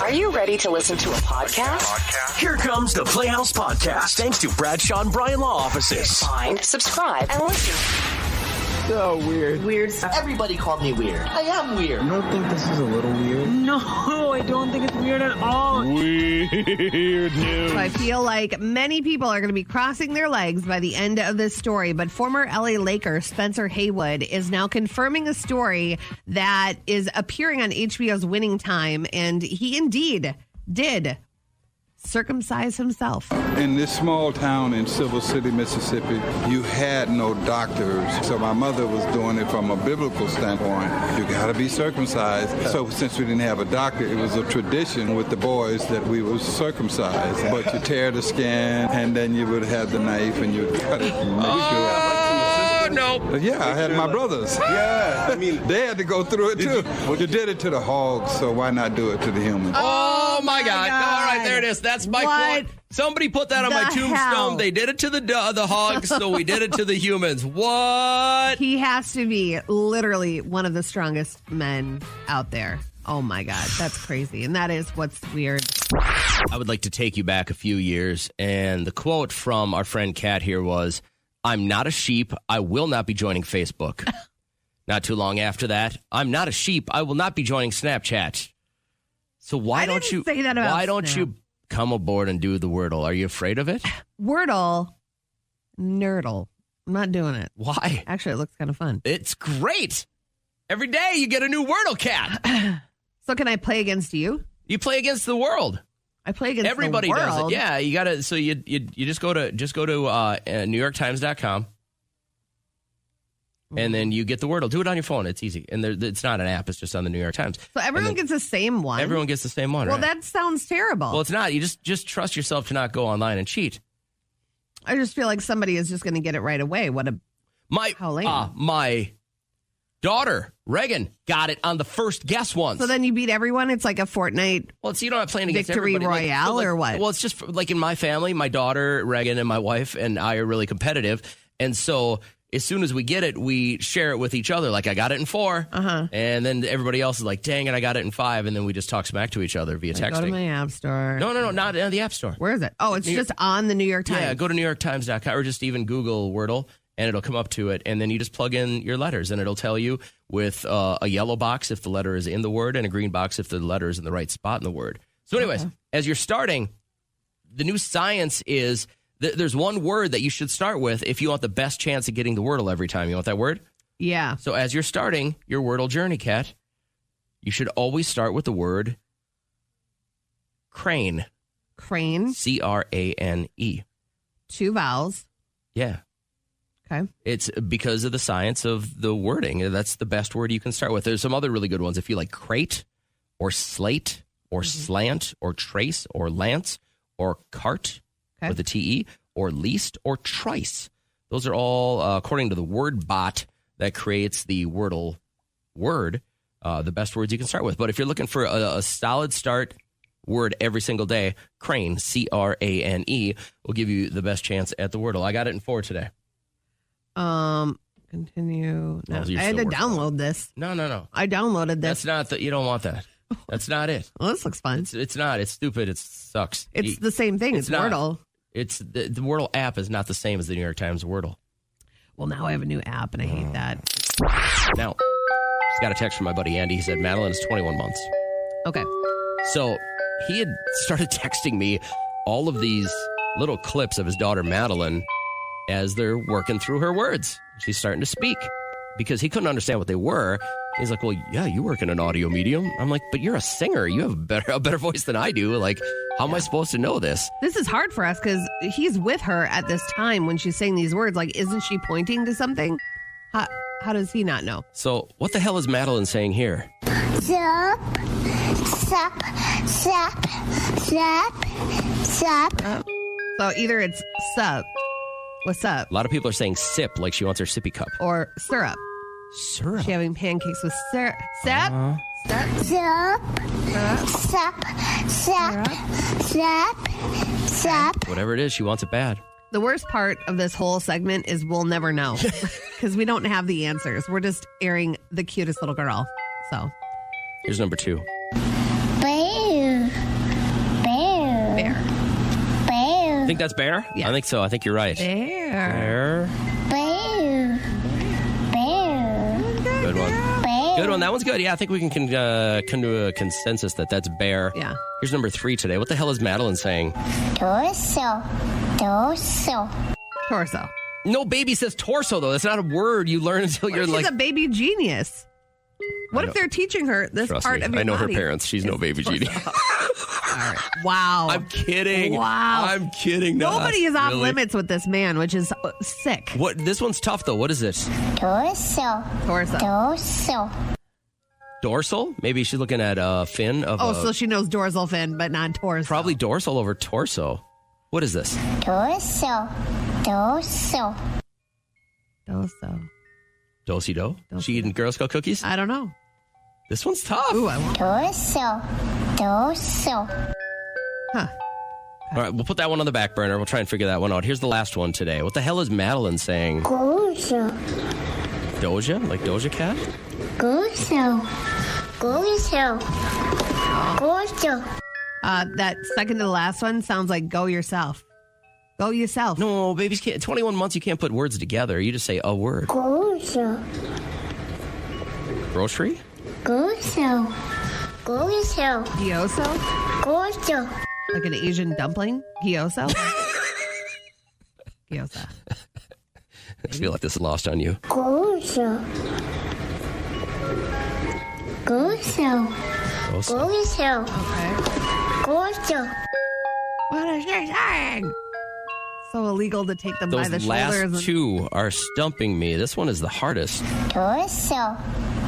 Are you ready to listen to a podcast? Here comes the Playhouse Podcast, thanks to Bradshaw and Bryan Law Offices. Find, subscribe, and listen. So weird. Weird stuff. Everybody called me weird. I am weird. You don't think this is a little weird? No, I don't think it's weird at all. Weird news. So I feel like many people are going to be crossing their legs by the end of this story, but former LA Laker Spencer Haywood is now confirming a story that is appearing on HBO's Winning Time, and he indeed did circumcise himself. In this small town in Silver City, Mississippi, you had no doctors. So my mother was doing it from a biblical standpoint. You got to be circumcised. So since we didn't have a doctor, it was a tradition with the boys that we would circumcise. But you tear the skin, and then you would have the knife, and you would cut it and make sure. No. Yeah, I had my brothers. Yeah, I mean, they had to go through it too. You did it to the hogs, so why not do it to the humans? Oh my God. All right, there it is. That's my quote. Somebody put that on my tombstone. Hell? They did it to the hogs, so we did it to the humans. What? He has to be literally one of the strongest men out there. Oh my God, that's crazy. And that is what's weird. I would like to take you back a few years, and the quote from our friend Kat here was, "I'm not a sheep. I will not be joining Facebook." Not too long after that, "I'm not a sheep. I will not be joining Snapchat." So why don't you say that about why don't Snap. you come aboard and do the Wordle? Are you afraid of it? Wordle, nerdle. I'm not doing it. Why? Actually, it looks kind of fun. It's great. Every day you get a new Wordle, Kat. So can I play against you? You play against the world. I play against Everybody the world. does it. Yeah, you got to. So you just go to NewYorkTimes.com. And then you get the Wordle. Do it on your phone. It's easy. And it's not an app. It's just on the New York Times. So everyone gets the same one? Everyone gets the same one, Well, right? that sounds terrible. Well, it's not. You just trust yourself to not go online and cheat. I just feel like somebody is just going to get it right away. How lame. My daughter, Reagan, got it on the first guess once. So then you beat everyone? It's like a Fortnite Well, it's, you know, I'm playing against Victory everybody. Royale or what? Well, it's just like in my family, my daughter, Reagan, and my wife and I are really competitive. And so as soon as we get it, we share it with each other. Like, I got it in 4. And then everybody else is like, dang it, I got it in 5. And then we just talk smack to each other via texting. Go to my app store. No, not in the app store. Where is it? Oh, it's just on the New York Times. Yeah, go to NewYorkTimes.com or just even Google Wordle, and it'll come up to it. And then you just plug in your letters, and it'll tell you with a yellow box if the letter is in the word and a green box if the letter is in the right spot in the word. So anyways, as you're starting, the new science is there's one word that you should start with if you want the best chance of getting the Wordle every time. You want that word? Yeah. So as you're starting your Wordle journey, Kat, you should always start with the word crane. Crane. C-R-A-N-E. 2 vowels. Yeah. Okay. It's because of the science of the wording. That's the best word you can start with. There's some other really good ones. If you like crate or slate or slant or trace or lance or cart with a T-E or least or trice. Those are all, according to the word bot that creates the Wordle word, the best words you can start with. But if you're looking for a solid start word every single day, crane, C-R-A-N-E, will give you the best chance at the Wordle. I got it in 4 today. Continue. No, Oh, I had to download this. No. I downloaded this. That's not you don't want that. That's not it. Well, this looks fun. It's not. It's stupid. It sucks. It's the same thing. It's not. Wordle. It's the Wordle app is not the same as the New York Times Wordle. Well, now I have a new app, and I hate that. Now, just got a text from my buddy Andy. He said Madeline is 21 months. Okay. So he had started texting me all of these little clips of his daughter Madeline as they're working through her words. She's starting to speak because he couldn't understand what they were. He's like, well, yeah, you work in an audio medium. I'm like, but you're a singer. You have a better voice than I do. Like, how am I supposed to know this? This is hard for us because he's with her at this time when she's saying these words. Like, isn't she pointing to something? How does he not know? So what the hell is Madeline saying here? Sup, sup, sup, sup, sup. So either it's sup, what's up? A lot of people are saying sip, like she wants her sippy cup. Or syrup. Syrup? She having pancakes with syrup. Sup? Sup, sup, sup, sup, sup. Whatever it is, she wants it bad. The worst part of this whole segment is we'll never know because we don't have the answers. We're just airing the cutest little girl. So here's number 2. Boo. Think that's bear? Yes. I think so. I think you're right. Bear. Bear. Bear. Good one. Bear. Good one. That one's good. Yeah, I think we can come to a consensus that that's bear. Yeah. Here's number 3 today. What the hell is Madeline saying? Torso. Torso. Torso. No, baby says torso, though. That's not a word you learn until you're She's like... a baby genius. What if they're teaching her this Trust part me, of your I know body? her parents. She's no baby genius. All right. Wow. I'm kidding. Wow. I'm kidding. No, Nobody is off really. limits with this man, which is sick. What? This one's tough, though. What is it? Torso. Torso. Torso. Dorsal? Maybe she's looking at fin of Oh, so she knows dorsal fin, but not torso. probably dorsal over torso. What is this? Torso. Torso. Torso. Do-si-do? She eating Girl Scout cookies? I don't know. This one's tough. Ooh, I want. Torso. Torso. Huh. All right, we'll put that one on the back burner. We'll try and figure that one out. Here's the last one today. What the hell is Madeline saying? Gozo. Doja? Like Doja Cat? Gozo. Gozo. Gozo. That second to the last one sounds like go yourself. Go yourself. No, babies can't. 21 months, you can't put words together. You just say a word. Gozo. Grocery? Gozo. Gozo. Gyozo? Gozo. Like an Asian dumpling? Gyozo? Gyoza. I feel like this is lost on you. Gozo. Gozo. Gross. Gozo. Okay. Gozo. What is she saying? So illegal to take them by the Those shoulders. last two are stumping me. This one is the hardest. Torso.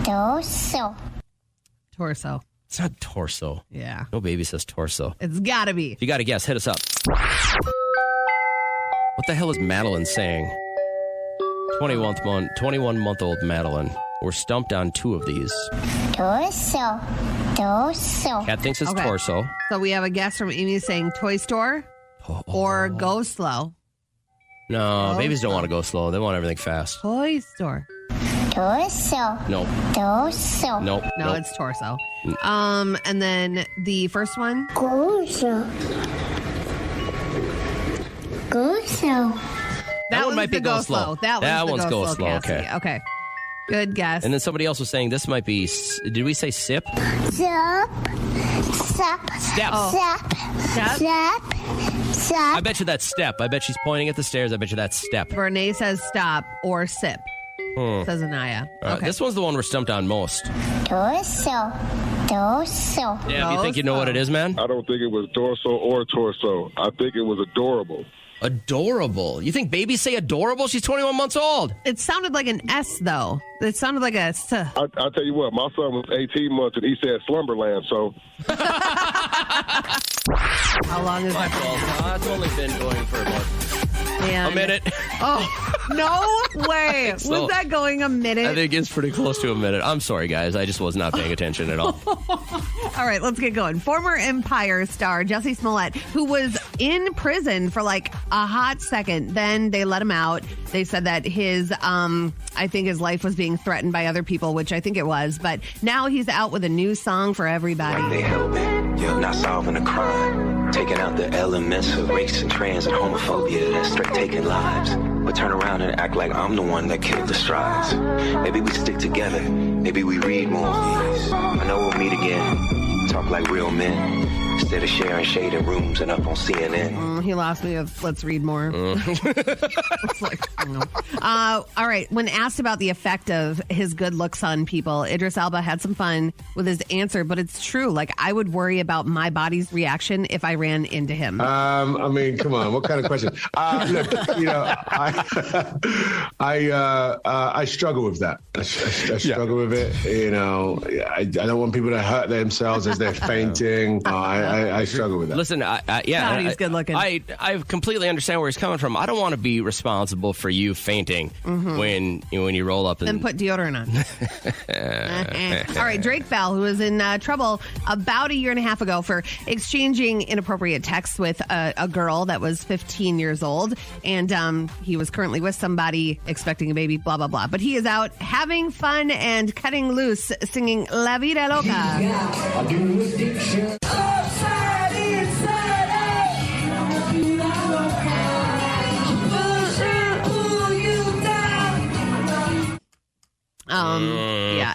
Torso. Torso. It's not torso. Yeah. No baby says torso. It's gotta be. If you got to guess, hit us up. What the hell is Madeline saying? 21-month-old Madeline. We're stumped on 2 of these. Torso. Torso. Cat thinks it's Okay. torso. So we have a guess from Amy saying toy store or go slow. No, Oh, babies don't no. want to go slow. They want everything fast. Toy store. Torso. Nope. Torso. Nope. No, nope. it's torso. And then the first one. Gozo. Gozo. That one was might be the go slow. That one's the go slow. Cassie. Okay. Okay. Good guess. And then somebody else was saying this might be, did we say sip? Sup. Sup. Step. Sup. Step. Sup. Sup. I bet you that's step. I bet she's pointing at the stairs. I bet you that's step. Renee says stop or sip. Says Anaya. Okay. This one's the one we're stumped on most. Torso. Torso. Yeah, you think you know what it is, man? I don't think it was dorsal or torso. I think it was adorable. Adorable. You think babies say adorable? She's 21 months old. It sounded like an S, though. It sounded like a S. I'll tell you what, my son was 18 months and he said Slumberland, so. How long is My that? fault. It's only been going for about a minute. Oh, no way. So. Was that going a minute? I think it's pretty close to a minute. I'm sorry, guys. I just was not paying attention at all. All right, let's get going. Former Empire star Jussie Smollett, who was in prison for like a hot second, then they let him out. They said that his, I think his life was being threatened by other people, which I think it was. But now he's out with a new song for everybody. They help me. You're not solving a crime. Taking out the elements of race and trans and homophobia that's straight taking lives. But turn around and act like I'm the one that killed the strides. Maybe we stick together. Maybe we read more of these. I know we'll meet again. Talk like real men. Instead of sharing shade in rooms and up on CNN. He lost me with let's read more. It's like, no. All right. When asked about the effect of his good looks on people, Idris Elba had some fun with his answer, but it's true. Like, I would worry about my body's reaction if I ran into him. I mean, come on, what kind of question? Look, you know, I struggle with that. I struggle with it. You know, I don't want people to hurt themselves as they're fainting. I struggle with that. Listen, God, he's good looking. I completely understand where he's coming from. I don't want to be responsible for you fainting when you roll up Then put deodorant on. All right, Drake Bell, who was in trouble about a year and a half ago for exchanging inappropriate texts with a girl that was 15 years old, and he was currently with somebody expecting a baby, blah, blah, blah. But he is out having fun and cutting loose, singing La Vida Loca.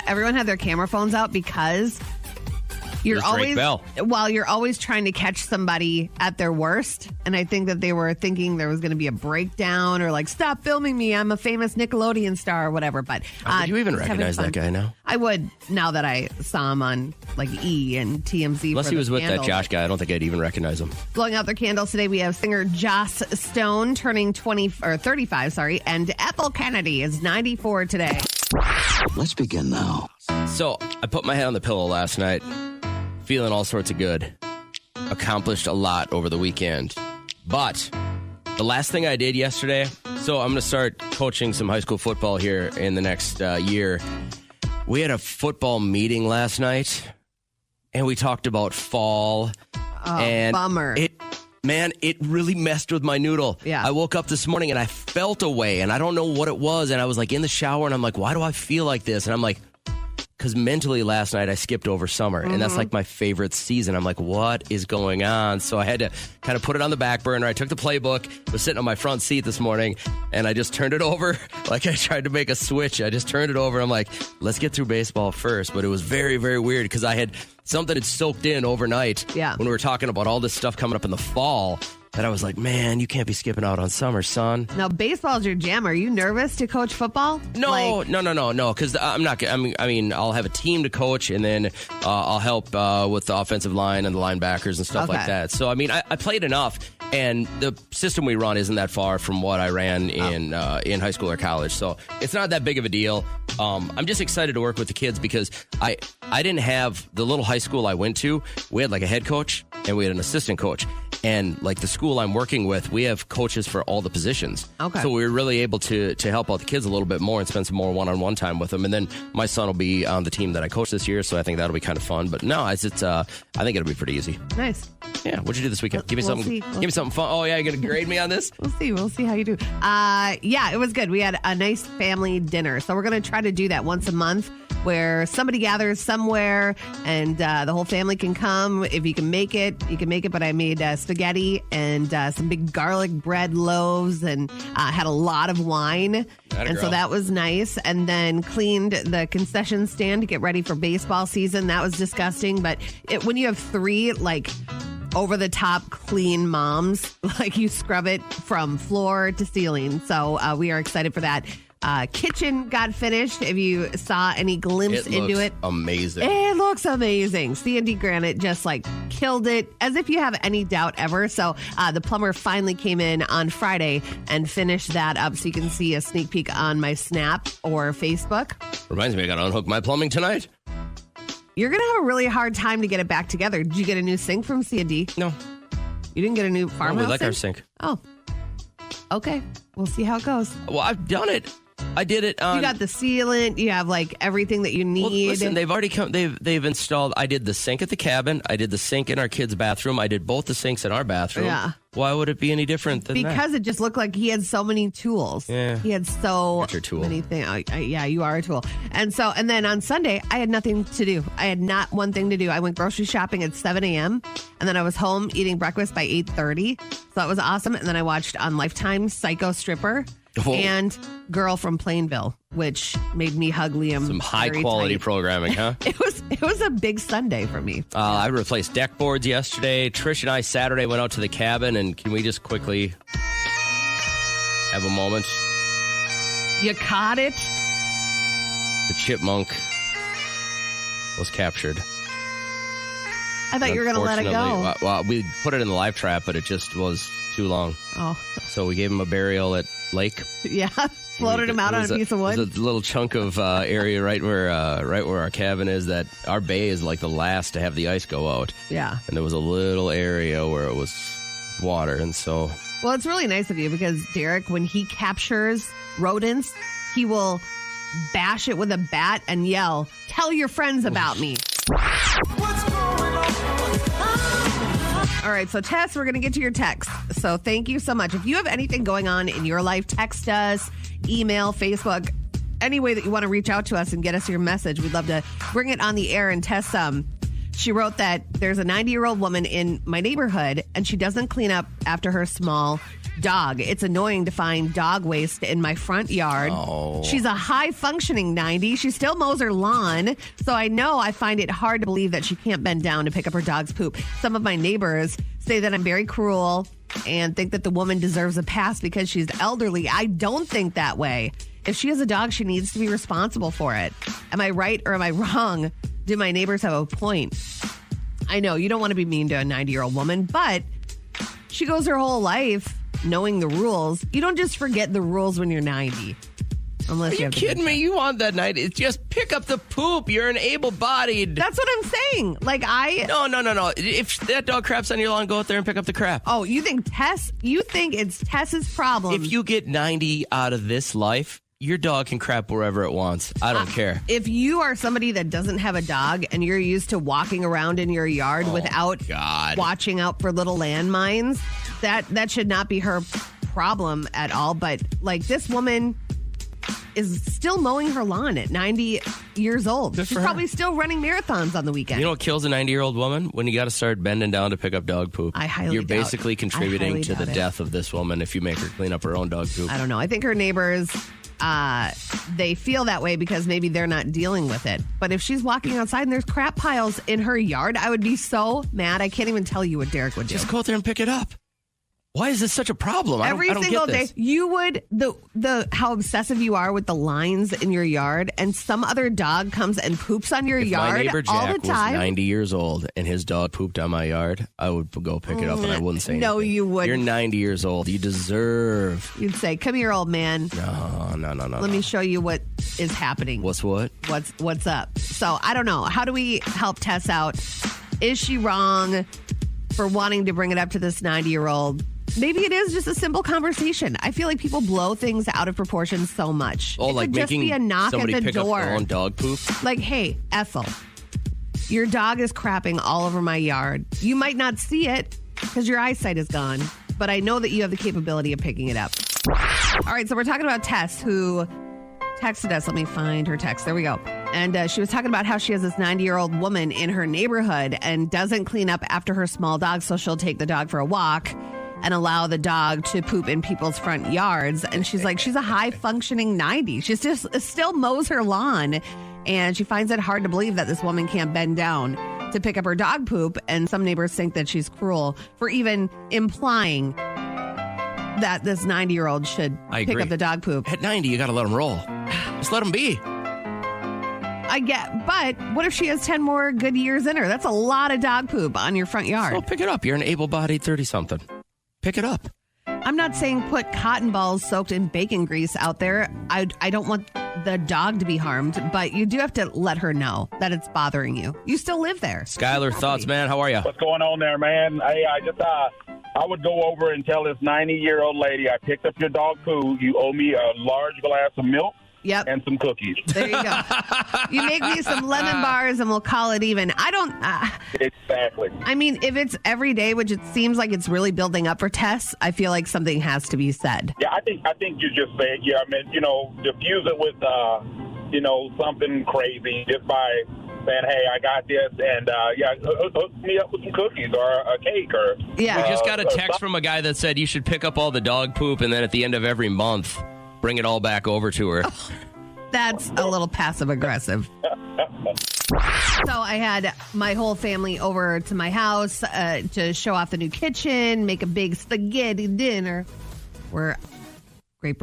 everyone had their camera phones out because you're always trying to catch somebody at their worst. And I think that they were thinking there was going to be a breakdown or like, stop filming me. I'm a famous Nickelodeon star or whatever. But do you even recognize that guy now? I would, now that I saw him on like E! and TMZ. Unless he was with that Josh guy, I don't think I'd even recognize him. Blowing out their candles today, we have singer Joss Stone turning 35, and Ethel Kennedy is 94 today. Let's begin now. So I put my head on the pillow last night, feeling all sorts of good. Accomplished a lot over the weekend. But the last thing I did yesterday, so I'm going to start coaching some high school football here in the next year. We had a football meeting last night, and we talked about fall. Oh, and bummer. It really messed with my noodle. Yeah. I woke up this morning, and I felt a way, and I don't know what it was. And I was like in the shower, and I'm like, why do I feel like this? And I'm like, because mentally last night I skipped over summer, and that's like my favorite season. I'm like, what is going on? So I had to kind of put it on the back burner. I took the playbook, was sitting on my front seat this morning, and I just turned it over. Like I tried to make a switch. I just turned it over. I'm like, let's get through baseball first. But it was very, very weird because I had something had soaked in overnight when we were talking about all this stuff coming up in the fall. And I was like, man, you can't be skipping out on summer, son. Now, baseball's your jam. Are you nervous to coach football? No. Because I'm not. I mean, I'll have a team to coach, and then I'll help with the offensive line and the linebackers and stuff like that. So, I mean, I played enough, and the system we run isn't that far from what I ran in high school or college. So it's not that big of a deal. I'm just excited to work with the kids because I didn't have the little high school I went to. We had like a head coach and we had an assistant coach. And like the school I'm working with, we have coaches for all the positions. Okay. So we were really able to help out the kids a little bit more and spend some more one-on-one time with them. And then my son will be on the team that I coach this year, so I think that'll be kind of fun. But no, I think it'll be pretty easy. Nice. Yeah. What'd you do this weekend? Give me something. Give me something fun. Oh yeah, you're gonna grade me on this? We'll see how you do. Yeah, it was good. We had a nice family dinner, so we're gonna try to do that once a month, where somebody gathers somewhere and the whole family can come. If you can make it, you can make it. But I made spaghetti and some big garlic bread loaves and had a lot of wine. So that was nice. And then cleaned the concession stand to get ready for baseball season. That was disgusting. But when you have three, like, over-the-top clean moms, like, you scrub it from floor to ceiling. So we are excited for that. Kitchen got finished. If you saw any glimpse into it, amazing. It looks amazing. C&D Granite just like killed it, as if you have any doubt ever. So the plumber finally came in on Friday and finished that up, so you can see a sneak peek on my Snap or Facebook. Reminds me, I got to unhook my plumbing tonight. You're gonna have a really hard time to get it back together. Did you get a new sink from C&D? No. You didn't get a new farmhouse? We like our sink. Oh, okay. We'll see how it goes. Well, I've done it. I did it on... You got the sealant. You have like everything that you need. Well, listen, they've already come. They've installed. I did the sink at the cabin. I did the sink in our kids' bathroom. I did both the sinks in our bathroom. Yeah. Why would it be any different than because that? It just looked like he had so many tools. Yeah. He had so That's your tool. many things. Yeah, you are a tool. And then on Sunday, I had nothing to do. I had not one thing to do. I went grocery shopping at 7 a.m. and then I was home eating breakfast by 8:30. So that was awesome. And then I watched on Lifetime Psycho Stripper. Whoa. And Girl from Plainville, which made me hug Liam. Some high quality programming, huh? It was a big Sunday for me. I replaced deck boards yesterday. Trish and I Saturday went out to the cabin, and can we just quickly have a moment? You caught it? The chipmunk was captured. I thought you were going to let it go. Well, we put it in the live trap, but it just was too long. Oh. So we gave him a burial at Lake. Yeah, floated him out on a piece of wood. There's a little chunk of area right where our cabin is. That our bay is like the last to have the ice go out. Yeah. And there was a little area where it was water, and so... Well, it's really nice of you because Derek, when he captures rodents, he will bash it with a bat and yell, "Tell your friends about me." All right, so Tess, we're going to get to your text. So thank you so much. If you have anything going on in your life, text us, email, Facebook, any way that you want to reach out to us and get us your message. We'd love to bring it on the air. And Tess She wrote that there's a 90-year-old woman in my neighborhood, and she doesn't clean up after her small dog. It's annoying to find dog waste in my front yard. Oh. She's a high-functioning 90. She still mows her lawn, so I find it hard to believe that she can't bend down to pick up her dog's poop. Some of my neighbors say that I'm very cruel and think that the woman deserves a pass because she's elderly. I don't think that way. If she has a dog, she needs to be responsible for it. Am I right or am I wrong? Do my neighbors have a point? I know you don't want to be mean to a 90-year-old woman, but she goes her whole life knowing the rules. You don't just forget the rules when you're 90. Unless Are you kidding me? You want that 90? Just pick up the poop. You're an able-bodied. That's what I'm saying. No. If that dog craps on your lawn, go out there and pick up the crap. Oh, you think it's Tess's problem? If you get 90 out of this life, your dog can crap wherever it wants. I don't care. If you are somebody that doesn't have a dog and you're used to walking around in your yard without watching out for little landmines, that should not be her problem at all. But this woman is still mowing her lawn at 90 years old. She's probably still running marathons on the weekend. You know what kills a 90-year-old woman? When you got to start bending down to pick up dog poop. You're basically contributing to the death of this woman if you make her clean up her own dog poop. I don't know. I think her neighbors, they feel that way because maybe they're not dealing with it. But if she's walking outside and there's crap piles in her yard, I would be so mad. I can't even tell you what Derek would do. Just go out there and pick it up. Why is this such a problem? Every single day, you would how obsessive you are with the lines in your yard, and some other dog comes and poops on your yard my neighbor Jack all the time. Was 90 years old and his dog pooped on my yard, I would go pick it up and I wouldn't say anything. No, you wouldn't. You're 90 years old. You deserve. You'd say, "Come here, old man. No. Let me show you what is happening. What's what? What's up?" So I don't know. How do we help Tess out? Is she wrong for wanting to bring it up to this 90-year-old? Maybe it is just a simple conversation. I feel like people blow things out of proportion so much. Oh, it like could just making be a knock somebody at the pick door. up their own dog poop? Like, hey, Ethel, your dog is crapping all over my yard. You might not see it because your eyesight is gone, but I know that you have the capability of picking it up. All right, so we're talking about Tess, who texted us. Let me find her text. There we go. And she was talking about how she has this 90-year-old woman in her neighborhood and doesn't clean up after her small dog, so she'll take the dog for a walk and allow the dog to poop in people's front yards. And she's like, she's a high-functioning 90. She's just still mows her lawn. And she finds it hard to believe that this woman can't bend down to pick up her dog poop. And some neighbors think that she's cruel for even implying that this 90-year-old should pick up the dog poop. At 90, you got to let them roll. Just let them be. I get, but what if she has 10 more good years in her? That's a lot of dog poop on your front yard. So pick it up. You're an able-bodied 30-something. Pick it up. I'm not saying put cotton balls soaked in bacon grease out there. I don't want the dog to be harmed, but you do have to let her know that it's bothering you. You still live there. Skylar, thoughts, man? How are you? What's going on there, man? Hey, I would go over and tell this 90-year-old lady, I picked up your dog poo. You owe me a large glass of milk. Yep. And some cookies. There you go. You make me some lemon bars and we'll call it even. I don't... Exactly. I mean, if it's every day, which it seems like it's really building up for Tess, I feel like something has to be said. Yeah, I think you just said, diffuse it with, something crazy just by saying, hey, I got this, and, hook me up with some cookies or a cake or... Yeah. We just got a text from a guy that said you should pick up all the dog poop and then at the end of every month... bring it all back over to her. Oh, that's a little passive aggressive. So I had my whole family over to my house to show off the new kitchen, make a big spaghetti dinner. We're Great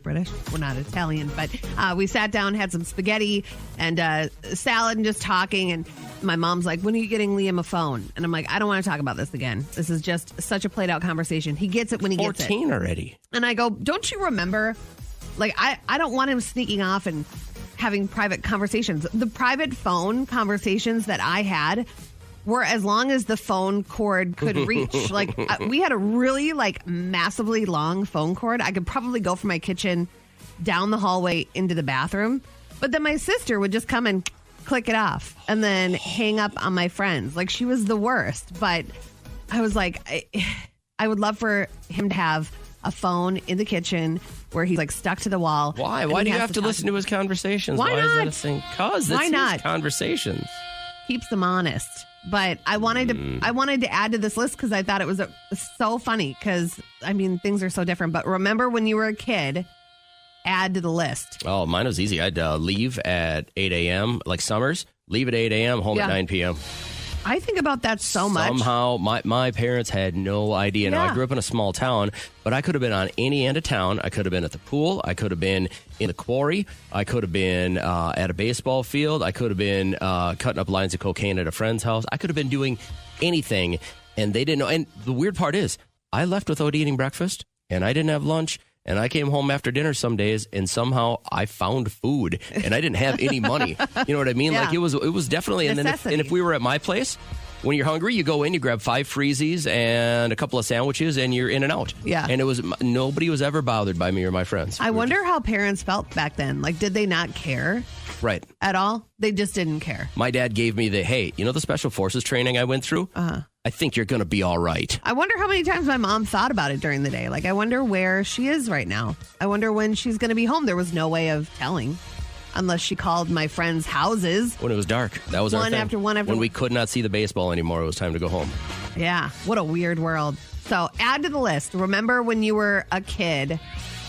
British. We're not Italian, but we sat down, had some spaghetti and salad and just talking. And my mom's like, when are you getting Liam a phone? And I'm like, I don't want to talk about this again. This is just such a played out conversation. He gets it when he gets it. 14 already. And I go, don't you remember? Like, I don't want him sneaking off and having private conversations. The private phone conversations that I had were as long as the phone cord could reach. Like, we had a really, massively long phone cord. I could probably go from my kitchen down the hallway into the bathroom. But then my sister would just come and click it off and then hang up on my friends. Like, she was the worst. But I was like, I would love for him to have a phone in the kitchen where he's stuck to the wall. Why? Why do you have to listen to his conversations? Why not? Is that a thing? Because Why it's not? his conversations. keeps them honest. But I wanted to add to this list because I thought it was so funny because, I mean, things are so different. But remember when you were a kid, add to the list. Oh, mine was easy. I'd leave at 8 a.m., like summers, leave at 8 a.m., home at 9 p.m. I think about that so much. Somehow, my parents had no idea. Now, I grew up in a small town, but I could have been on any end of town. I could have been at the pool. I could have been in the quarry. I could have been at a baseball field. I could have been cutting up lines of cocaine at a friend's house. I could have been doing anything, and they didn't know. And the weird part is, I left without eating breakfast, and I didn't have lunch. And I came home after dinner some days, and somehow I found food, and I didn't have any money. You know what I mean? Yeah. Like it was definitely. And then if we were at my place, when you're hungry, you go in, you grab 5 Freezies and a couple of sandwiches, and you're in and out. Yeah. And nobody was ever bothered by me or my friends. I wonder how parents felt back then. Like, did they not care? Right. At all? They just didn't care. My dad gave me the Special Forces training I went through? Uh-huh. I think you're going to be all right. I wonder how many times my mom thought about it during the day. Like, I wonder where she is right now. I wonder when she's going to be home. There was no way of telling unless she called my friends' houses. When it was dark. That was our thing. One after one. When we could not see the baseball anymore, it was time to go home. Yeah. What a weird world. So add to the list. Remember when you were a kid?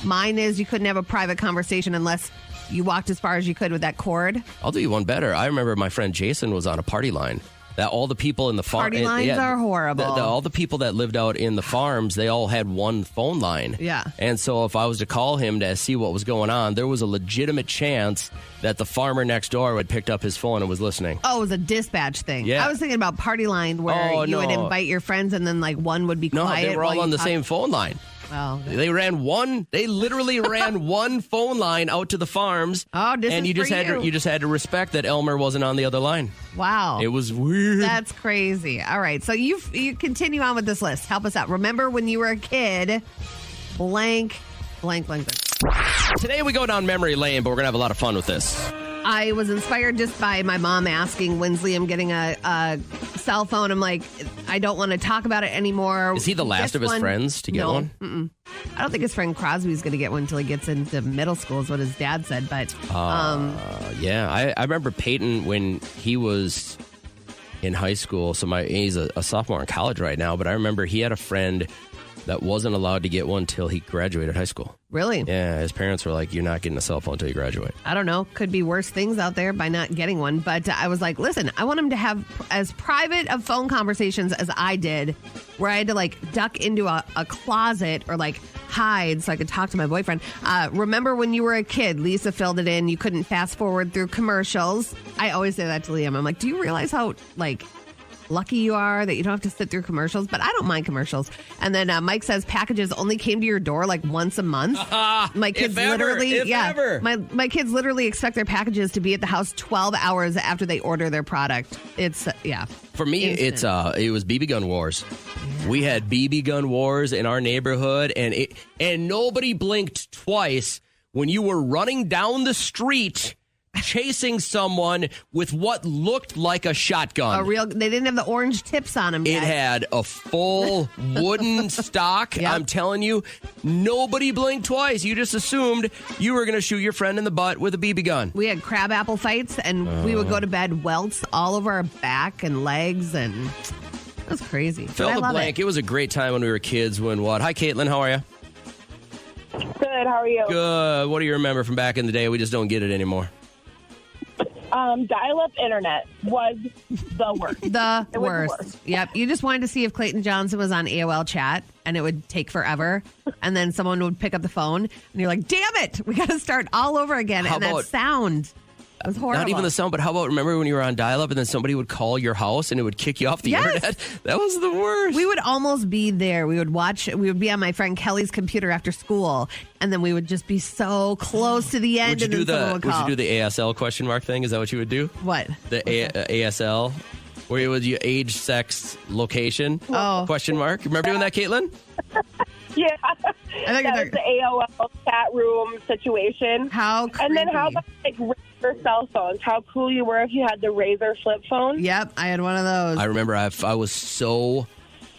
Mine is you couldn't have a private conversation unless you walked as far as you could with that cord. I'll do you one better. I remember my friend Jason was on a party line. That all the people in the farm party lines are horrible. All the people that lived out in the farms, they all had one phone line. Yeah. And so if I was to call him to see what was going on, there was a legitimate chance that the farmer next door had picked up his phone and was listening. Oh, it was a dispatch thing. Yeah. I was thinking about party line where you would invite your friends and then like one would be quiet. No, they were all on the same phone line. Well, they literally ran one phone line out to the farms. Oh, and you just had to respect that Elmer wasn't on the other line. Wow. It was weird. That's crazy. All right. So you continue on with this list. Help us out. Remember when you were a kid, blank. Today we go down memory lane, but we're going to have a lot of fun with this. I was inspired just by my mom asking, when's Liam getting a cell phone? I'm like, I don't want to talk about it anymore. Is he the last of his friends to get one? Mm-mm. I don't think his friend Crosby's going to get one until he gets into middle school is what his dad said. But yeah, I remember Peyton when he was in high school. So he's a sophomore in college right now. But I remember he had a friend that wasn't allowed to get one till he graduated high school. Really? Yeah, his parents were like, you're not getting a cell phone until you graduate. I don't know. Could be worse things out there by not getting one. But I was like, listen, I want him to have as private of phone conversations as I did, where I had to like duck into a closet or like hide so I could talk to my boyfriend. Remember when you were a kid, Lisa filled it in. You couldn't fast forward through commercials. I always say that to Liam. I'm like, do you realize how like lucky you are that you don't have to sit through commercials? But I don't mind commercials. And then Mike says packages only came to your door like once a month. My kids my kids literally expect their packages to be at the house 12 hours after they order their product. It's for me instant. It was BB gun wars. Yeah. We had BB gun wars in our neighborhood, and nobody blinked twice when you were running down the street chasing someone with what looked like a shotgun. They didn't have the orange tips on them yet. It had a full wooden stock. Yep. I'm telling you, nobody blinked twice. You just assumed you were going to shoot your friend in the butt with a BB gun. We had crabapple fights, and we would go to bed welts all over our back and legs, and it was crazy. Fill the blank. It was a great time when we were kids. Hi, Caitlin. How are you? Good. How are you? Good. What do you remember from back in the day? We just don't get it anymore. Dial-up internet was the worst. The worst. Yep. You just wanted to see if Clayton Johnson was on AOL chat, and it would take forever. And then someone would pick up the phone, and you're like, damn it, we got to start all over again. That sound. It was horrible. Not even the sound, but how about remember when you were on dial-up and then somebody would call your house and it would kick you off the internet? That was the worst. We would almost be there. We would be on my friend Kelly's computer after school, and then we would just be so close to the end. Would you do the ASL question mark thing? Is that what you would do? What? The ASL? Where it was your age, sex, location? Question mark. Remember doing that, Caitlin? Yeah. That was the AOL chat room situation. How creepy. And then how about Razor cell phones? How cool you were if you had the Razor flip phone? Yep, I had one of those. I remember I was so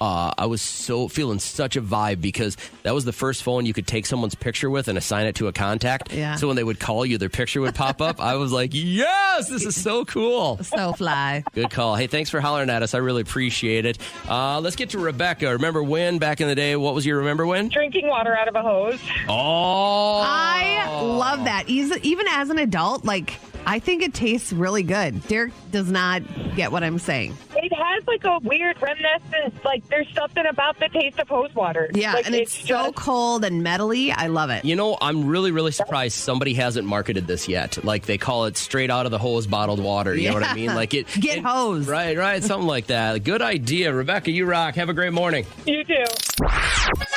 I was feeling such a vibe because that was the first phone you could take someone's picture with and assign it to a contact. Yeah. So when they would call you, their picture would pop up. I was like, yes, this is so cool. So fly. Good call. Hey, thanks for hollering at us. I really appreciate it. Let's get to Rebecca. Remember when back in the day? What was your remember when? Drinking water out of a hose. Oh. I love that. Even as an adult, like, I think it tastes really good. Derek does not get what I'm saying. It has like a weird reminiscence. Like there's something about the taste of hose water. Yeah, like, and it's so cold and metally. I love it. You know, I'm really, really surprised somebody hasn't marketed this yet. Like they call it straight out of the hose bottled water. You know what I mean? Like it. Get hosed. Right. Something like that. Good idea. Rebecca, you rock. Have a great morning. You too.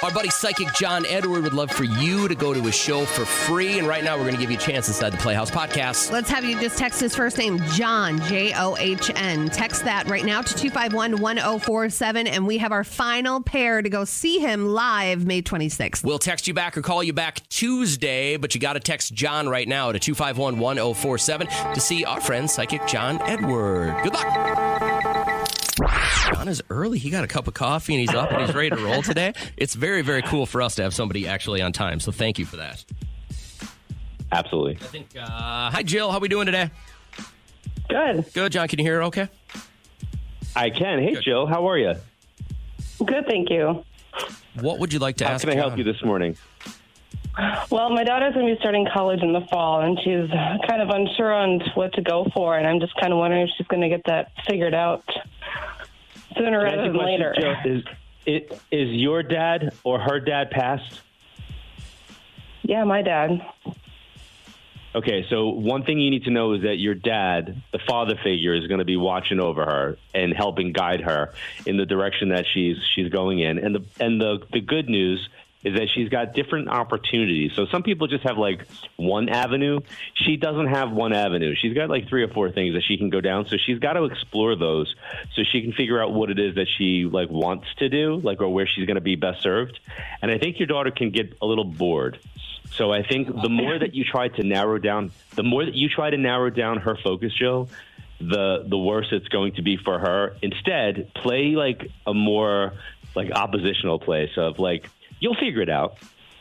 Our buddy Psychic John Edward would love for you to go to his show for free. And right now we're going to give you a chance inside the Playhouse Podcast. Let's have you just text his first name, John, John. Text that right now to 251-1047. And we have our final pair to go see him live May 26th. We'll text you back or call you back Tuesday, but you got to text John right now to 251-1047 to see our friend Psychic John Edward. Good luck. John is early. He got a cup of coffee and he's up and he's ready to roll today. It's very, very cool for us to have somebody actually on time. So thank you for that. Absolutely. I think, hi, Jill. How we doing today? Good. Good, John. Can you hear her okay? I can. Hey, Jill. How are you? Good, thank you. What would you like to ask How can I John? help you this morning? Well, my daughter's going to be starting college in the fall, and she's kind of unsure on what to go for, and I'm just kind of wondering if she's going to get that figured out sooner Can I ask rather you a than question, later. Jill? Is your dad or her dad passed? Yeah, my dad. Okay, so one thing you need to know is that your dad, the father figure, is going to be watching over her and helping guide her in the direction that she's going in. And the good news is that she's got different opportunities. So some people just have like one avenue. She doesn't have one avenue. She's got like 3 or 4 things that she can go down. So she's got to explore those so she can figure out what it is that she like wants to do, like, or where she's going to be best served. And I think your daughter can get a little bored. So I think the more that you try to narrow down her focus, Jill, the worse it's going to be for her. Instead, play like a more like oppositional place of like, you'll figure it out,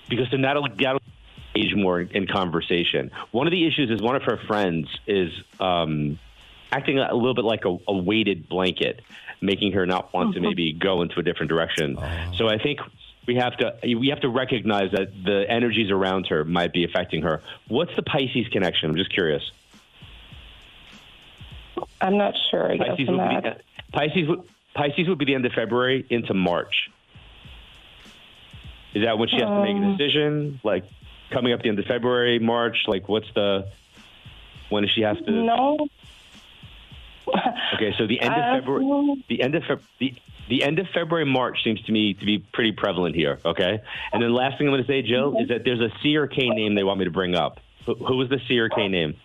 because then that'll engage more in conversation. One of the issues is one of her friends is acting a little bit like a weighted blanket, making her not want to maybe go into a different direction. So I think we have to recognize that the energies around her might be affecting her. What's the Pisces connection? I'm just curious. I'm not sure. I guess Pisces would be the end of February into March. Is that when she has to make a decision? Like coming up the end of February, March? Like when does she have to? No. Okay, so the end of February, the end of February, March seems to me to be pretty prevalent here. Okay, and then last thing I'm going to say, Jill, is that there's a C or K name they want me to bring up. Who is the C or K name?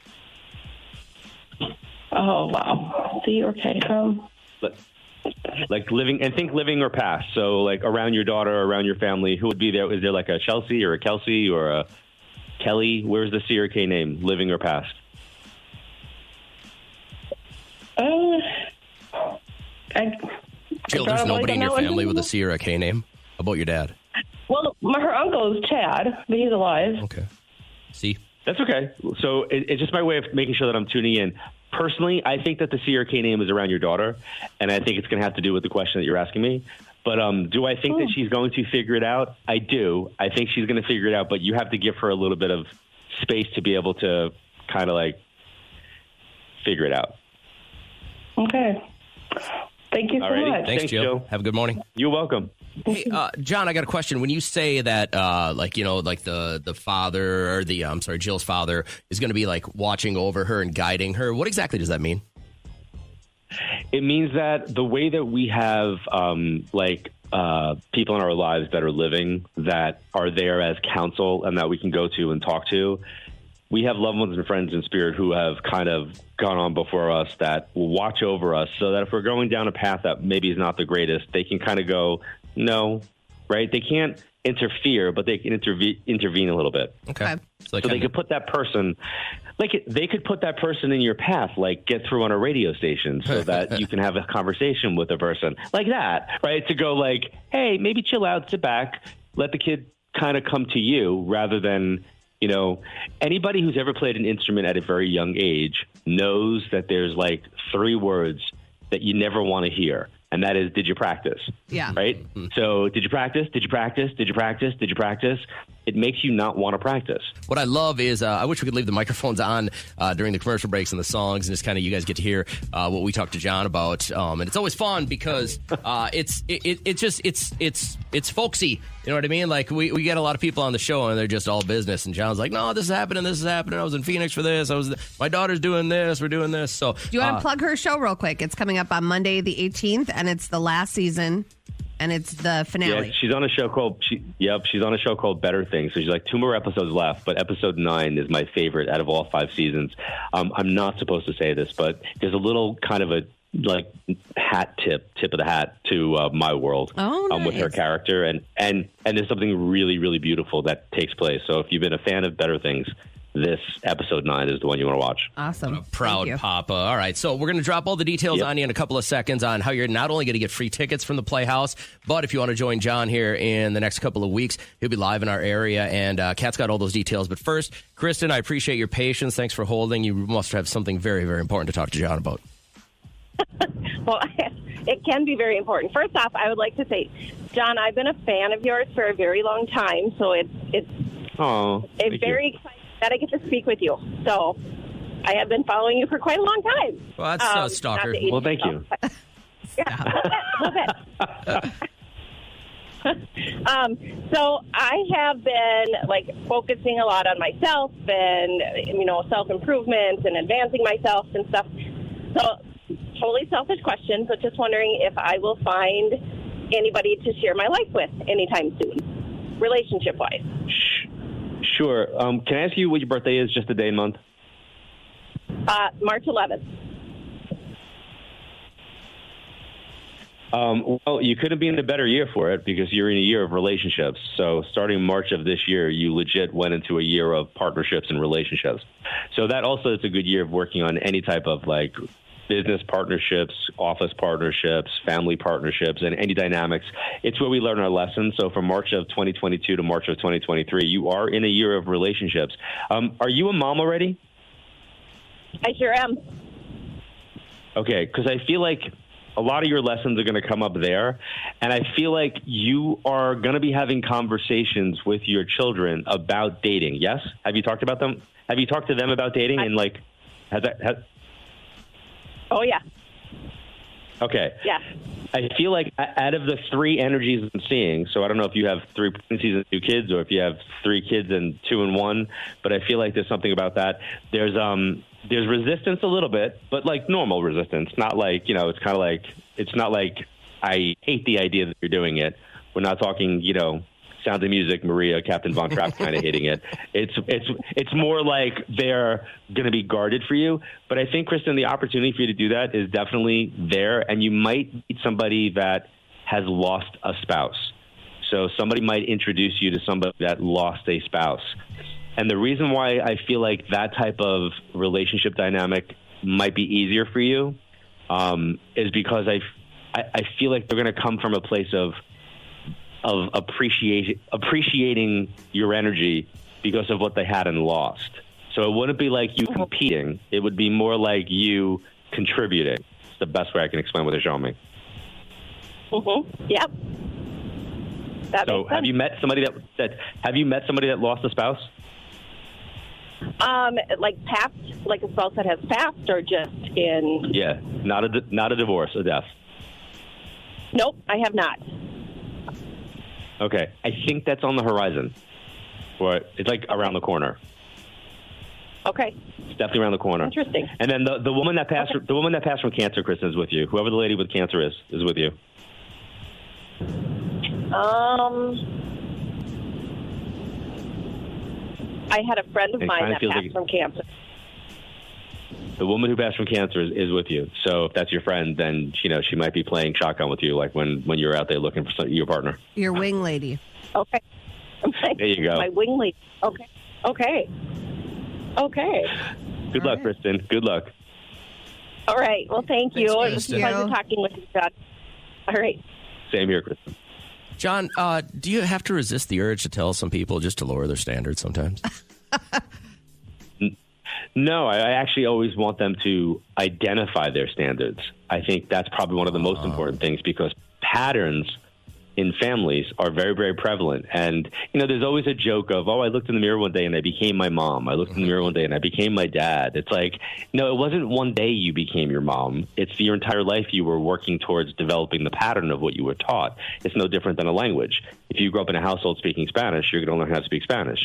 Oh wow, C or K. Like living, and think living or past. So like around your daughter, around your family, who would be there? Is there like a Chelsea or a Kelsey or a Kelly? Where's the C or K name, living or past? Jill, there's nobody in your family with a C or a K name. How about your dad? Well, her uncle is Chad, but he's alive. Okay. See? That's okay. So it's just my way of making sure that I'm tuning in. Personally, I think that the C or K name is around your daughter, and I think it's going to have to do with the question that you're asking me. But do I think that she's going to figure it out? I do. I think she's going to figure it out, but you have to give her a little bit of space to be able to kind of like figure it out. Okay. Thank you so much. Thanks, Jill. Have a good morning. You're welcome. Hey, John, I got a question. When you say that, like the father or Jill's father is going to be like watching over her and guiding her, what exactly does that mean? It means that the way that we have people in our lives that are living, that are there as counsel and that we can go to and talk to, we have loved ones and friends in spirit who have kind of gone on before us that will watch over us, so that if we're going down a path that maybe is not the greatest, they can kind of go, no, right? They can't interfere, but they can intervene a little bit. Okay. So they could put that person like they could put that person in your path, like get through on a radio station so that you can have a conversation with a person like that, right? To go like, hey, maybe chill out, sit back, let the kid kind of come to you rather than, you know, anybody who's ever played an instrument at a very young age knows that there's like 3 words that you never want to hear. And that is, did you practice? Yeah. Right? So did you practice? Did you practice? Did you practice? Did you practice? It makes you not want to practice. What I love is I wish we could leave the microphones on during the commercial breaks and the songs, and just kind of you guys get to hear what we talk to John about. And it's always fun because it's folksy. You know what I mean? Like we get a lot of people on the show and they're just all business. And John's like, no, this is happening. This is happening. I was in Phoenix for this. My daughter's doing this. We're doing this. So do you want to plug her show real quick? It's coming up on Monday the 18th, and it's the last season. And it's the finale. Yeah, she's on a show called she's on a show called Better Things. So she's like 2 more episodes left, but episode 9 is my favorite out of all 5 seasons. I'm not supposed to say this, but there's a little kind of a like hat tip of the hat to my world with her character, and there's something really, really beautiful that takes place. So if you've been a fan of Better Things, this episode 9 is the one you want to watch. Awesome. Proud papa. All right. So we're going to drop all the details on you in a couple of seconds on how you're not only going to get free tickets from the Playhouse, but if you want to join John here in the next couple of weeks, he'll be live in our area. And Kat's got all those details. But first, Kristen, I appreciate your patience. Thanks for holding. You must have something very, very important to talk to John about. Well, it can be very important. First off, I would like to say, John, I've been a fan of yours for a very long time. So it's very exciting that I get to speak with you. So I have been following you for quite a long time. Well, that's stalker. Well, thank you. So I have been like focusing a lot on myself and, you know, self-improvement and advancing myself and stuff. So totally selfish question, but just wondering if I will find anybody to share my life with anytime soon, relationship-wise. Sure. Can I ask you what your birthday is, just the day and month? March 11th. Well, you couldn't be in a better year for it because you're in a year of relationships. So starting March of this year, you legit went into a year of partnerships and relationships. So that also is a good year of working on any type of like business partnerships, office partnerships, family partnerships, and any dynamics. It's where we learn our lessons. So from March of 2022 to March of 2023, you are in a year of relationships. Are you a mom already? I sure am. Okay, because I feel like a lot of your lessons are going to come up there. And I feel like you are going to be having conversations with your children about dating. Yes? Have you talked about them? Have you talked to them about dating? And like, Oh, yeah. Okay. Yeah. I feel like out of the 3 energies I'm seeing, so I don't know if you have 3 pregnancies and 2 kids or if you have 3 kids and 2 and 1, but I feel like there's something about that. There's resistance a little bit, but like normal resistance, not like, you know, it's kind of like, it's not like I hate the idea that you're doing it. We're not talking, you know, Sound of Music, Maria, Captain Von Trapp kind of hating it. It's more like they're going to be guarded for you. But I think, Kristen, the opportunity for you to do that is definitely there, and you might meet somebody that has lost a spouse. So somebody might introduce you to somebody that lost a spouse. And the reason why I feel like that type of relationship dynamic might be easier for you is because I feel like they're going to come from a place of appreciating your energy because of what they had and lost. So it wouldn't be like you competing. It would be more like you contributing. It's the best way I can explain what they're showing me. Mm-hmm. Yep. So have you met somebody that lost a spouse? Like past, like a spouse that has passed, or just in? Yeah, not a divorce, a death. Nope, I have not. Okay, I think that's on the horizon. Or it's like around the corner. Okay. It's definitely around the corner. Interesting. And then the woman that passed from cancer, Kristen, is with you. Whoever the lady with cancer is with you. I had a friend of mine that passed from cancer. The woman who passed from cancer is with you. So if that's your friend, then you know she might be playing shotgun with you, like when you're out there looking for your partner. Your wing lady. Okay. There you go. My wing lady. Okay. Good luck, Kristen. Good luck. All right. Well, thank you. Thanks, It was a Kristen. pleasure talking with you, John. All right. Same here, Kristen. John, do you have to resist the urge to tell some people just to lower their standards sometimes? No, I actually always want them to identify their standards. I think that's probably one of the most important things because patterns in families are very, very prevalent. And, there's always a joke of, I looked in the mirror one day and I became my mom. I looked in the mirror one day and I became my dad. It's like, no, it wasn't one day you became your mom. It's your entire life you were working towards developing the pattern of what you were taught. It's no different than a language. If you grow up in a household speaking Spanish, you're going to learn how to speak Spanish.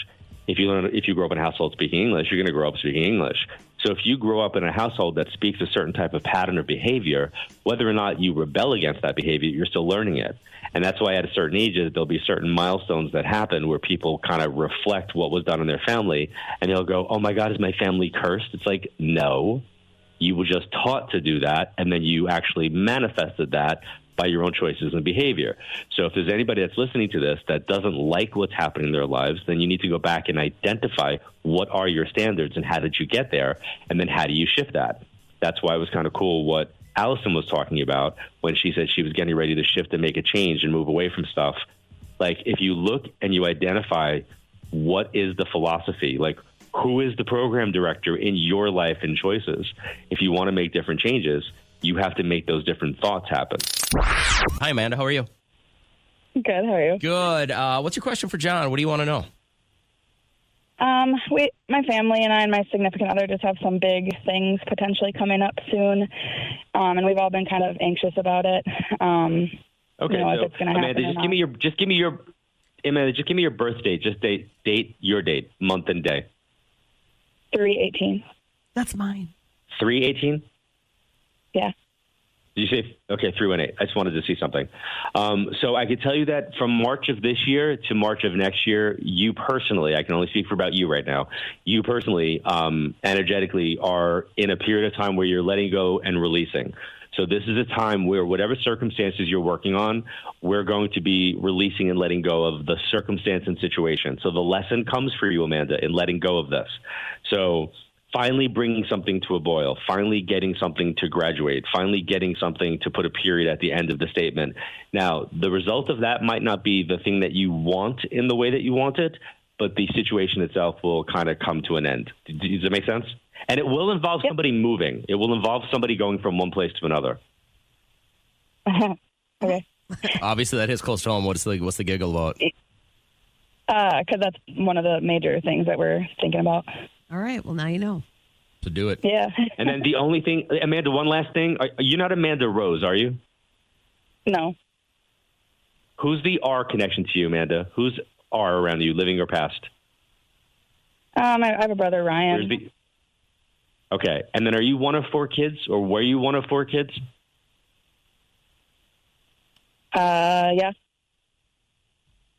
If you grow up in a household speaking English, you're going to grow up speaking English. So if you grow up in a household that speaks a certain type of pattern of behavior, whether or not you rebel against that behavior, you're still learning it. And that's why at a certain age, there'll be certain milestones that happen where people kind of reflect what was done in their family, and they'll go, oh my God, is my family cursed? It's like, no, you were just taught to do that, and then you actually manifested that by your own choices and behavior. So if there's anybody that's listening to this that doesn't like what's happening in their lives, then you need to go back and identify what are your standards and how did you get there, and then how do you shift that? That's why it was kind of cool what Allison was talking about when she said she was getting ready to shift and make a change and move away from stuff. Like if you look and you identify what is the philosophy, like who is the program director in your life and choices, if you want to make different changes, you have to make those different thoughts happen. Hi, Amanda. How are you? Good. How are you? Good. What's your question for John? What do you want to know? My family and I and my significant other just have some big things potentially coming up soon, and we've all been kind of anxious about it. Okay, if it's going to Amanda, happen. just give me your birth date. Just your date, month and day. 3/18. That's mine. 3/18. Yeah. Did you say, okay, 3/18? I just wanted to see something. So I could tell you that from March of this year to March of next year, you personally, I can only speak for about you right now, you personally, energetically are in a period of time where you're letting go and releasing. So this is a time where whatever circumstances you're working on, we're going to be releasing and letting go of the circumstance and situation. So the lesson comes for you, Amanda, in letting go of this. So finally bringing something to a boil, finally getting something to graduate, finally getting something to put a period at the end of the statement. Now, the result of that might not be the thing that you want in the way that you want it, but the situation itself will kind of come to an end. Does that make sense? And it will involve somebody moving. It will involve somebody going from one place to another. Okay. Obviously, that hits close to home. What's the giggle about? Because that's one of the major things that we're thinking about. All right. Well, now you know. To do it. Yeah. And then the only thing, Amanda, one last thing. You're not Amanda Rose, are you? No. Who's the R connection to you, Amanda? Who's R around you, living or past? I have a brother, Ryan. Okay. And then are you one of 4 kids, or were you one of 4 kids? Yeah.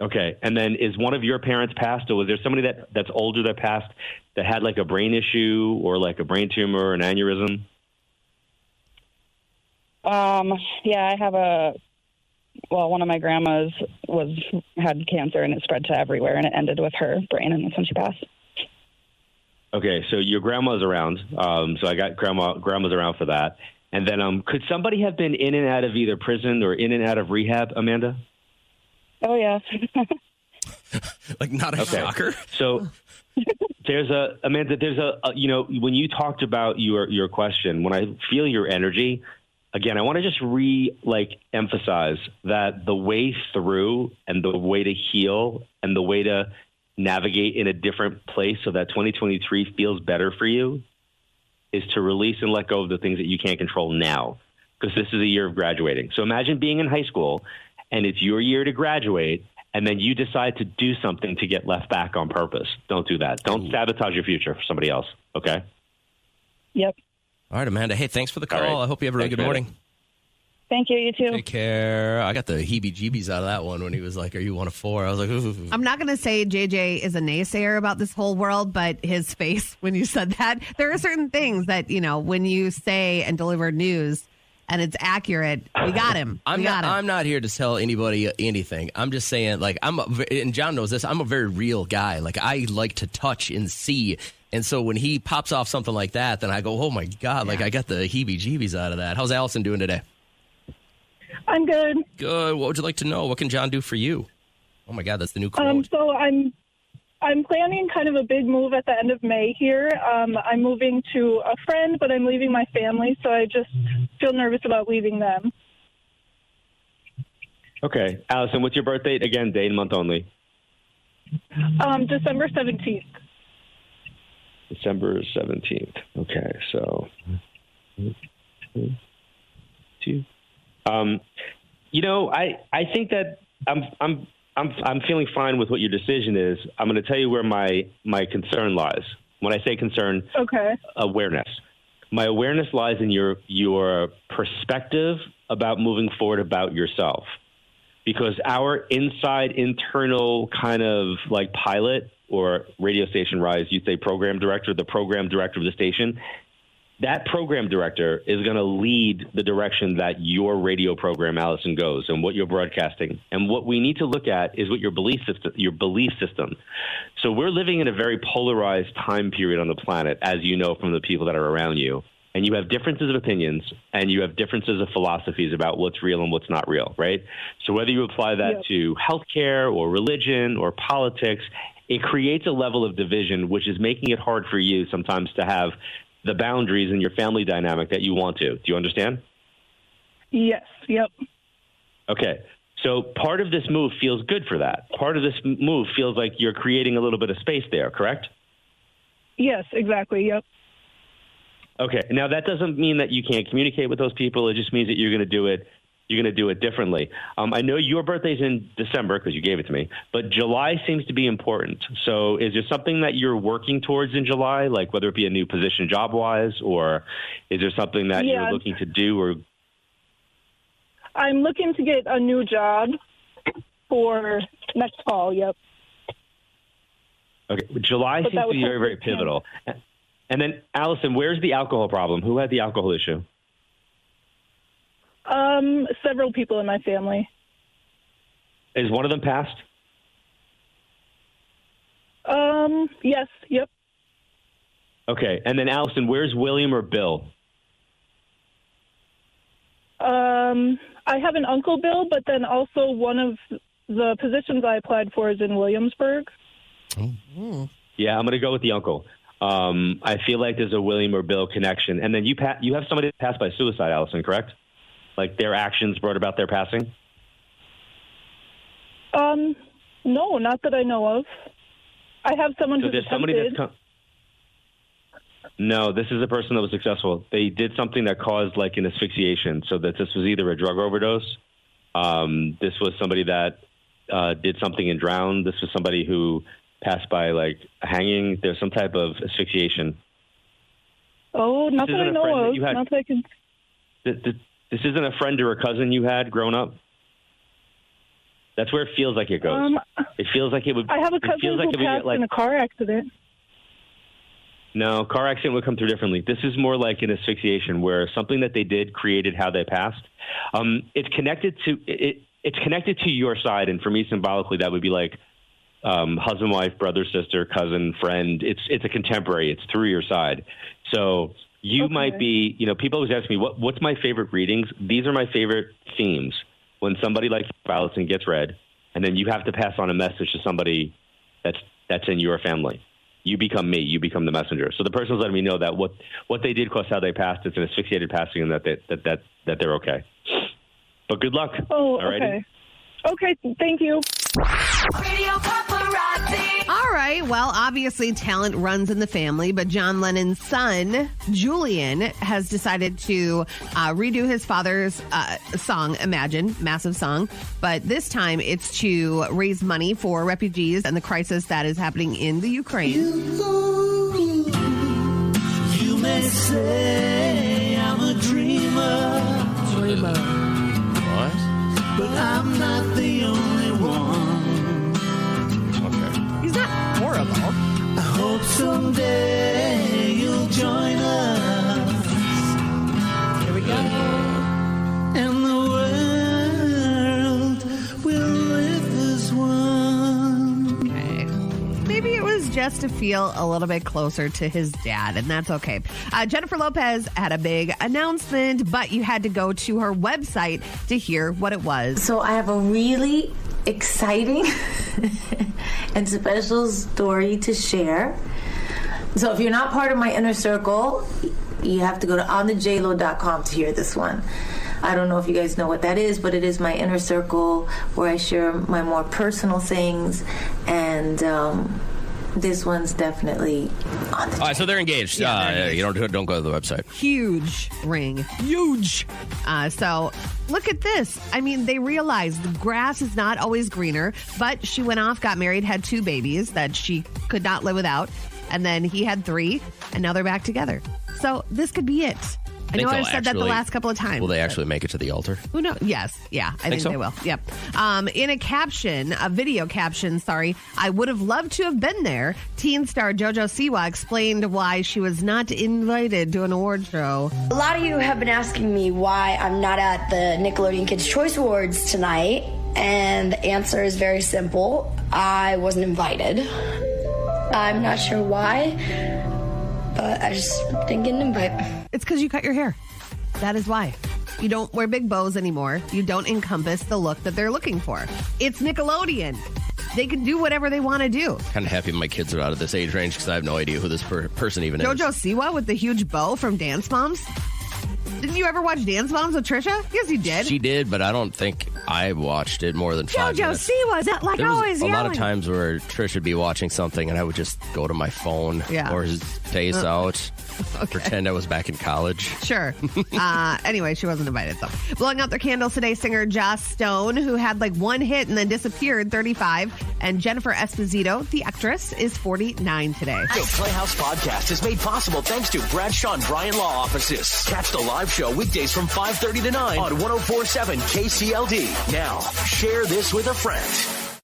Okay. And then is one of your parents passed, or was there somebody that's older that passed that had like a brain issue or like a brain tumor or an aneurysm? Yeah, I have one of my grandmas had cancer and it spread to everywhere and it ended with her brain and that's when she passed. Okay. So your grandma's around. So I got grandma's around for that. And then could somebody have been in and out of either prison or in and out of rehab, Amanda? Oh, yeah. Like not a shocker. So Amanda, when you talked about your question, when I feel your energy, again, I want to just emphasize that the way through and the way to heal and the way to navigate in a different place so that 2023 feels better for you is to release and let go of the things that you can't control now, because this is a year of graduating. So imagine being in high school and it's your year to graduate, and then you decide to do something to get left back on purpose. Don't do that. Don't sabotage your future for somebody else, okay? Yep. All right, Amanda. Hey, thanks for the call. Right. I hope you have a really good morning. Thank you. You too. Take care. I got the heebie-jeebies out of that one when he was like, are you one of 4? I was like, ooh. I'm not going to say JJ is a naysayer about this whole world, but his face when you said that, there are certain things that, when you say and deliver news and it's accurate, we got him. I'm not here to tell anybody anything. I'm just saying, and John knows this, I'm a very real guy. Like, I like to touch and see And so when he pops off something like that, then I go, oh, my God, like I got the heebie-jeebies out of that. How's Allison doing today? I'm good. Good. What would you like to know? What can John do for you? Oh, my God, that's the new quote. So I'm planning kind of a big move at the end of May here. I'm moving to a friend, but I'm leaving my family, so I just feel nervous about leaving them. Okay. Allison, what's your birth date? Again, day and month only. December 17th. December 17th. Okay, so... I think that I'm feeling fine with what your decision is. I'm going to tell you where my concern lies. When I say concern, awareness. My awareness lies in your perspective about moving forward about yourself. Because our internal kind of like pilot or radio station rise, you'd say program director, the program director of the station, that program director is going to lead the direction that your radio program, Allison, goes and what you're broadcasting. And what we need to look at is what your belief system. So we're living in a very polarized time period on the planet, as you know from the people that are around you. And you have differences of opinions and you have differences of philosophies about what's real and what's not real, right? So whether you apply that to healthcare or religion or politics, it creates a level of division, which is making it hard for you sometimes to have the boundaries in your family dynamic that you want to. Do you understand? Yes. Yep. Okay. So part of this move feels good for that. Part of this move feels like you're creating a little bit of space there, correct? Yes, exactly. Yep. Okay. Now that doesn't mean that you can't communicate with those people. It just means that you're going to do it. You're going to do it differently. I know your birthday's in December because you gave it to me, but July seems to be important. So is there something that you're working towards in July, like whether it be a new position job-wise, or is there something that you're looking to do? Or I'm looking to get a new job for next fall, yep. Okay, July seems to be very, very pivotal. And then, Allison, where's the alcohol problem? Who had the alcohol issue? Several people in my family. Is one of them passed? Yes, yep. Okay, and then Allison, where's William or Bill? I have an Uncle Bill, but then also one of the positions I applied for is in Williamsburg. Oh. Yeah, I'm going to go with the uncle. I feel like there's a William or Bill connection. And then you have somebody that passed by suicide, Allison, correct? Like their actions brought about their passing? No, not that I know of. I have someone who's attempted. No, this is a person that was successful. They did something that caused like an asphyxiation, so that this was either a drug overdose. This was somebody that did something and drowned. This was somebody who passed by like hanging. There's some type of asphyxiation. Oh, not that I know of. Not that I can. This isn't a friend or a cousin you had growing up? That's where it feels like it goes. It feels like it would. I have a cousin who passed in a car accident. No, car accident would come through differently. This is more like an asphyxiation where something that they did created how they passed. It's connected to your side, and for me, symbolically, that would be like husband, wife, brother, sister, cousin, friend. It's a contemporary. It's through your side. So you might be, people always ask me, what's my favorite readings? These are my favorite themes. When somebody like Allison gets read, and then you have to pass on a message to somebody that's in your family. You become me. You become the messenger. So the person's letting me know that what they did caused how they passed. It's an asphyxiated passing, and that they're okay. But good luck. Oh, okay. Okay, thank you. Radio Paparazzi. All right. Well, obviously talent runs in the family, but John Lennon's son, Julian, has decided to redo his father's song, Imagine, massive song. But this time it's to raise money for refugees and the crisis that is happening in the Ukraine. You may say I'm a dreamer. What? But I'm not the only one. Okay. He's not horrible. I hope someday you'll join us. Here we go. And the world will live as one. Okay. Maybe it was just just to feel a little bit closer to his dad, and that's okay. Jennifer Lopez had a big announcement, but you had to go to her website to hear what it was. So I have a really exciting and special story to share. So if you're not part of my inner circle, you have to go to onthejlo.com to hear this one. I don't know if you guys know what that is, but it is my inner circle where I share my more personal things, and this one's definitely on the All right, so they're engaged. You don't go to the website. Huge ring. Huge. So look at this. I mean, they realized the grass is not always greener, but she went off, got married, had 2 babies that she could not live without, and then he had 3, and now they're back together. So this could be it. I know I've said that the last couple of times. Will they actually make it to the altar? Who knows? Yes. Yeah, I think so? they will. Yep. In a video caption, I would have loved to have been there. Teen star JoJo Siwa explained why she was not invited to an award show. A lot of you have been asking me why I'm not at the Nickelodeon Kids' Choice Awards tonight, and the answer is very simple. I wasn't invited. I'm not sure why, but I just didn't get an invite. It's because you cut your hair. That is why. You don't wear big bows anymore. You don't encompass the look that they're looking for. It's Nickelodeon. They can do whatever they want to do. Kind of happy my kids are out of this age range because I have no idea who this person even is. JoJo Siwa with the huge bow from Dance Moms. Didn't you ever watch Dance Moms with Trisha? Yes, you did. She did, but I don't think I watched it more than 5 minutes. JoJo Siwa, is that like there was always a yelling? lot of times where Trish would be watching something and I would just go to my phone or face out, pretend I was back in college. Sure. Anyway, she wasn't invited, though. Blowing out their candles today, singer Joss Stone, who had like 1 hit and then disappeared, 35. And Jennifer Esposito, the actress, is 49 today. The Playhouse Podcast is made possible thanks to Bradshaw and Bryan Law Offices. Catch the live show weekdays from 5:30 to 9 on 104.7 KCLD. Now, share this with a friend.